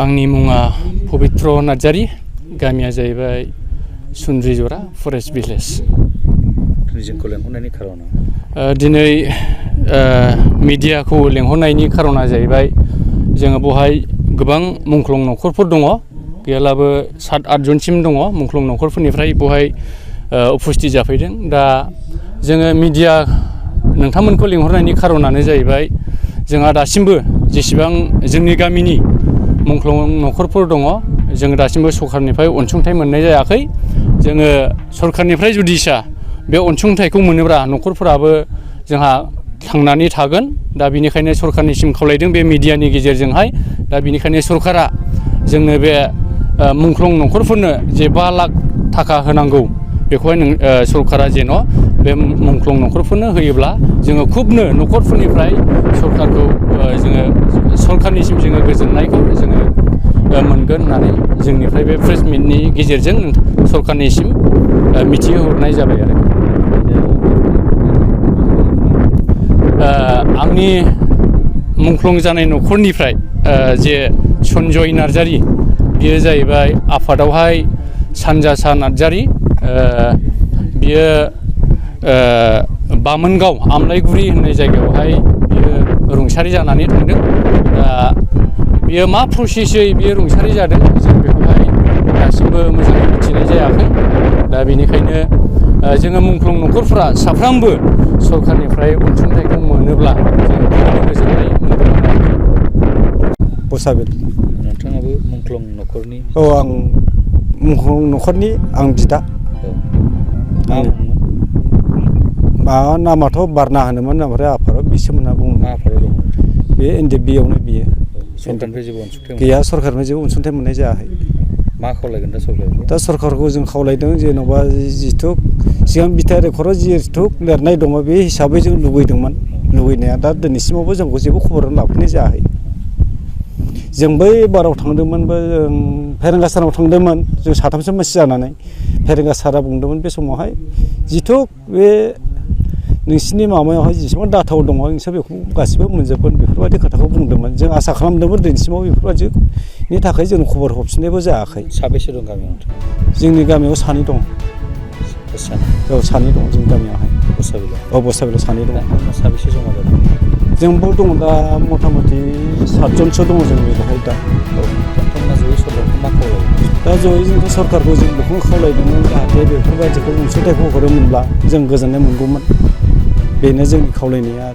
आंनि मुङा पबित्र नार्जारी, गामिया जाहैबाय सुन्द्रिजरा फरेस्ट भिलेज। जोंखौ लेंहरनायनि खारना दिनै मिडियाखौ लेंहरनायनि खारना जाहैबाय जोङो बहाय गोबां मुंख्लं न'खरफोर दङ, गैयाब्लाबो 7-8 जनसिम दङ मुंख्लं न'खरफोरनिफ्राय बहाय उपस्थित जाफैदों। दा जोङो मिडिया नोंथांमोनखौ लेंहरनायनि खारनानो जाहैबाय जोंहा दासिमबो जेसेबां जोंनि गामिनि मुंख्लं न'खरफोर दङ, जोङो दासिमबो सरखारनिफ्राय अनसुंथाइ मोननाय जायाखै। जोङो सरखारनिफ्राय जुदिसा बे अनसुंथाइखौ मोनोब्ला न'खरफोराबो जोंहा थांनानै थागोन। दा बिनिखायनो सरखारनिसिम खावलायदों बे मिडियानि गेजेरजोंहाय। दा बिनिखायनो सरखारा जोंनो बे मुंख्लं न'खरफोरनो जे 5 लाख थाखा होनांगौ, बेखौहाय सरखारा जेन' बे मुंख्लं न'खरफोरनो होयोब्ला जोङो खुबनो न'खरफोरनिफ्राय सरखारखौ सरखारनिसिम जोङो गोजोननायखौ जोङो मोनगोन होननानै जोंनिफ्राय बे प्रेस मिटनि गेजेरजों सरखारनिसिम मिथिहोहरनाय जाबाय आरो। आंनि मुंख्लं जानाय न'खरनिफ्राय जे सन्जय नार्जारी, बियो जाहैबाय आफादावहाय सानजासा नार्जारी। बियो बामोनगाव आमलायगुरि होननाय जायगायावहाय बियो रुंसारि जानानै थांदों। दा बियो मा प्रसेसै बियो रुंसारि जादों जों बेखौहाय दासिमबो मोजाङै मिथिनाय जायाखै। दा बेनिखायनो जोङो मुंख्लं न'खरफोरा साफ्रोमबो सरखारनिफ्राय अनसुंथाइखौ मोनोब्ला जों गोजोननाय मोनगौमोन आरो। बसाबिल। नोंथाङाबो मुंख्लं न'खरनि? औ, आं मुंख्लं न'खरनि आं बिदा। माबा नामाथ' बारना होनोमोन, ओमफ्राय आफादाव बिसोम होनना बुङो। मा आफादाव दङ? बे NDB-आवनो बियो। सरखारनिफ्राय जेबो अनसुंथाइ गैया, सरखारनिफ्राय जेबो अनसुंथाइ मोननाय जायाखै। मा खावलायगोन दा सरखारखौ? दा सरखारखौ जों खावलायदों जेन'बा जिथु सिगां बिथा रेकर्डआव जिथु लिरनाय दङ बे हिसाबै जों लुबैदोंमोन। लुबैनाया दा दिनैसिमावबो जोंखौ जेबो खबर लाफैनाय जायाखै। जों बै बाराव थांदोंमोनबो, जों फेरेंगा साराव थांदोंमोन, जों 3-4 मानसि जानानै। फेरेंगा सारा बुंदोंमोन बे समावहाय जिथु बे नोंसिनि माबायावहाय जेसेबां डाटाव दङ नोंसोर बेखौ गासिबो मोनजोबगोन, बेफोरबायदि खोथाखौ बुंदोंमोन। जों आसा खालामदोंमोन दिनैसिमाव बेफोरबायदिनि थाखाय जों खबर हरफिननायबो जायाखै। साबेसे दं गामियाव? जोंनि गामियाव 2 दं। औ, 2 दं जोंनि गामियावहाय। बसाबिलाव? औ, बसाबिलाव 2 दं। साबेसे जमा जादों? जोंबो दङ दा मथा मथि 7 जनसो दङ जों बेवहाय दा। नोंथांमोना जयै सरखारखौ मा खावलायो? दा जयै जोंथ' सरखारखौ जों बेखौनो खावलायदोंमोन, जाहाथे बेफोरबायदिखौ अनसुंथाइखौ हरोमोनब्ला जों गोजोननाय मोनगौमोन। बेनो जोंनि खावलायनाया।